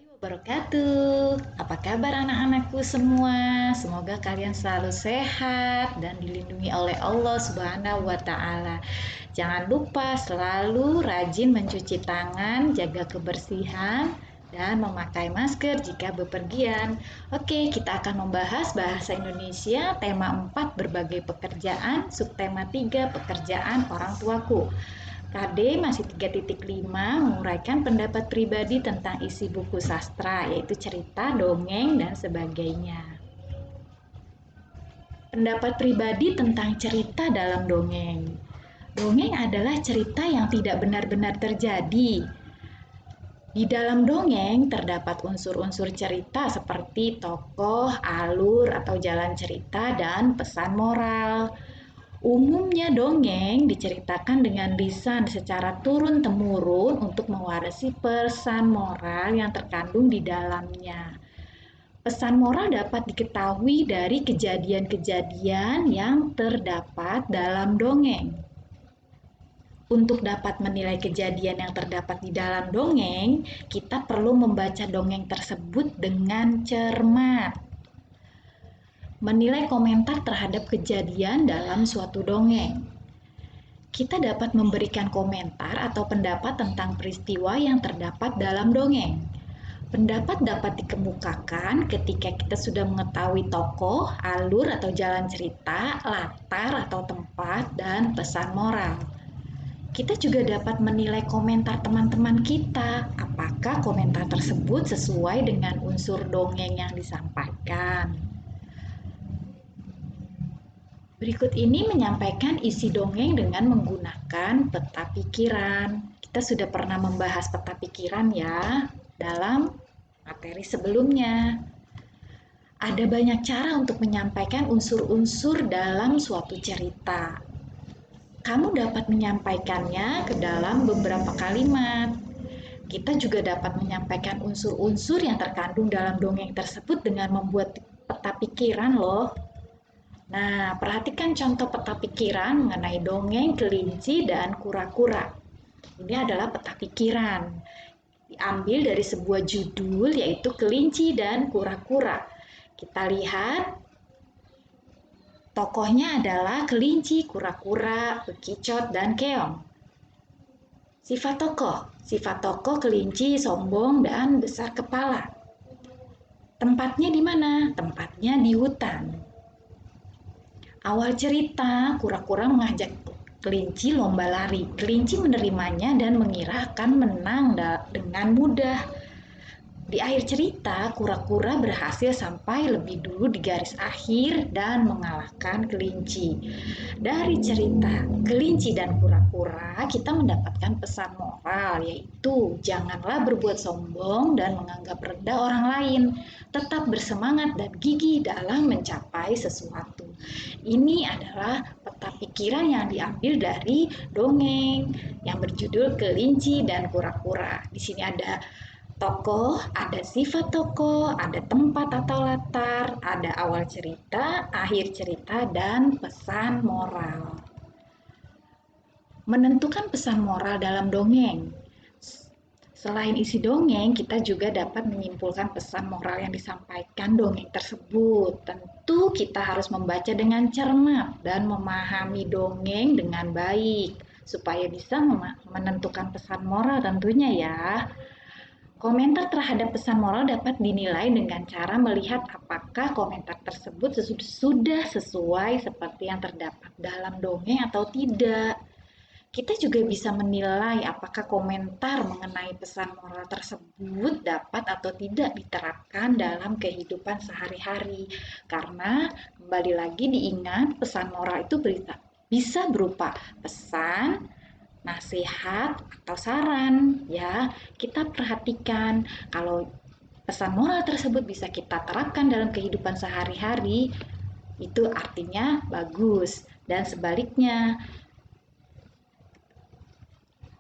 Wabarakatuh. Apa kabar anak-anakku semua? Semoga kalian selalu sehat dan dilindungi oleh Allah Subhanahu wa taala. Jangan lupa selalu rajin mencuci tangan, jaga kebersihan dan memakai masker jika bepergian. Oke, kita akan membahas bahasa Indonesia tema 4 berbagai pekerjaan, subtema 3 pekerjaan orang tuaku. KD masih 3.5 menguraikan pendapat pribadi tentang isi buku sastra, yaitu cerita, dongeng, dan sebagainya. Pendapat pribadi tentang cerita dalam dongeng. Dongeng adalah cerita yang tidak benar-benar terjadi. Di dalam dongeng terdapat unsur-unsur cerita seperti tokoh, alur atau jalan cerita, dan pesan moral. Umumnya dongeng diceritakan dengan lisan secara turun-temurun untuk mewarisi pesan moral yang terkandung di dalamnya. Pesan moral dapat diketahui dari kejadian-kejadian yang terdapat dalam dongeng. Untuk dapat menilai kejadian yang terdapat di dalam dongeng, kita perlu membaca dongeng tersebut dengan cermat. Menilai komentar terhadap kejadian dalam suatu dongeng. Kita dapat memberikan komentar atau pendapat tentang peristiwa yang terdapat dalam dongeng. Pendapat dapat dikemukakan ketika kita sudah mengetahui tokoh, alur atau jalan cerita, latar atau tempat, dan pesan moral. Kita juga dapat menilai komentar teman-teman kita, apakah komentar tersebut sesuai dengan unsur dongeng yang disampaikan. Berikut ini menyampaikan isi dongeng dengan menggunakan peta pikiran. Kita sudah pernah membahas peta pikiran ya dalam materi sebelumnya. Ada banyak cara untuk menyampaikan unsur-unsur dalam suatu cerita. Kamu dapat menyampaikannya ke dalam beberapa kalimat. Kita juga dapat menyampaikan unsur-unsur yang terkandung dalam dongeng tersebut dengan membuat peta pikiran loh. Nah, perhatikan contoh peta pikiran mengenai dongeng kelinci dan kura-kura. Ini adalah peta pikiran. Diambil dari sebuah judul yaitu Kelinci dan Kura-kura. Kita lihat tokohnya adalah kelinci, kura-kura, bekicot, dan keong. Sifat tokoh kelinci sombong dan besar kepala. Tempatnya di mana? Tempatnya di hutan. Awal cerita, kura-kura mengajak kelinci lomba lari. Kelinci menerimanya dan mengira akan menang dengan mudah. Di akhir cerita, kura-kura berhasil sampai lebih dulu di garis akhir dan mengalahkan kelinci. Dari cerita kelinci dan kura-kura, kita mendapatkan pesan moral, yaitu janganlah berbuat sombong dan menganggap rendah orang lain. Tetap bersemangat dan gigih dalam mencapai sesuatu. Ini adalah peta pikiran yang diambil dari dongeng yang berjudul Kelinci dan Kura-kura. Di sini ada tokoh, ada sifat tokoh, ada tempat atau latar, ada awal cerita, akhir cerita, dan pesan moral. Menentukan pesan moral dalam dongeng. Selain isi dongeng, kita juga dapat menyimpulkan pesan moral yang disampaikan dongeng tersebut. Tentu kita harus membaca dengan cermat dan memahami dongeng dengan baik, supaya bisa menentukan pesan moral tentunya ya. Komentar terhadap pesan moral dapat dinilai dengan cara melihat apakah komentar tersebut sudah sesuai seperti yang terdapat dalam dongeng atau tidak. Kita juga bisa menilai apakah komentar mengenai pesan moral tersebut dapat atau tidak diterapkan dalam kehidupan sehari-hari. Karena kembali lagi diingat pesan moral itu bisa berupa pesan, nasihat atau saran ya. Kita perhatikan kalau pesan moral tersebut bisa kita terapkan dalam kehidupan sehari-hari, itu artinya bagus. Dan sebaliknya,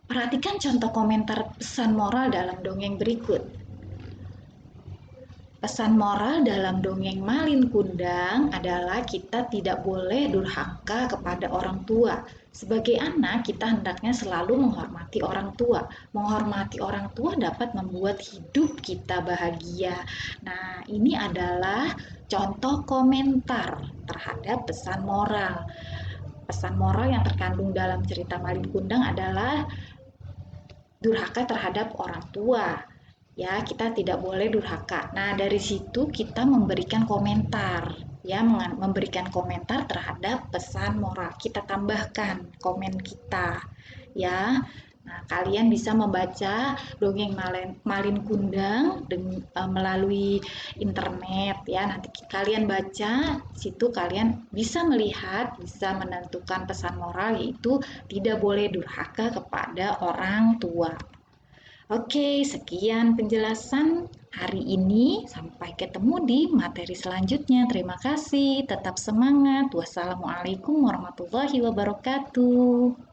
perhatikan contoh komentar pesan moral dalam dongeng berikut. Pesan moral dalam dongeng Malin Kundang adalah kita tidak boleh durhaka kepada orang tua. Sebagai anak, kita hendaknya selalu menghormati orang tua. Menghormati orang tua dapat membuat hidup kita bahagia. Nah, ini adalah contoh komentar terhadap pesan moral. Pesan moral yang terkandung dalam cerita Malin Kundang adalah durhaka terhadap orang tua. Ya, kita tidak boleh durhaka. Nah, dari situ kita memberikan komentar, ya, memberikan komentar terhadap pesan moral. Kita tambahkan komen kita, ya. Nah, kalian bisa membaca dongeng Malin Kundang melalui internet, ya. Nanti kalian baca, situ kalian bisa melihat, bisa menentukan pesan moral, yaitu tidak boleh durhaka kepada orang tua. Oke, sekian penjelasan hari ini. Sampai ketemu di materi selanjutnya. Terima kasih, tetap semangat. Wassalamualaikum warahmatullahi wabarakatuh.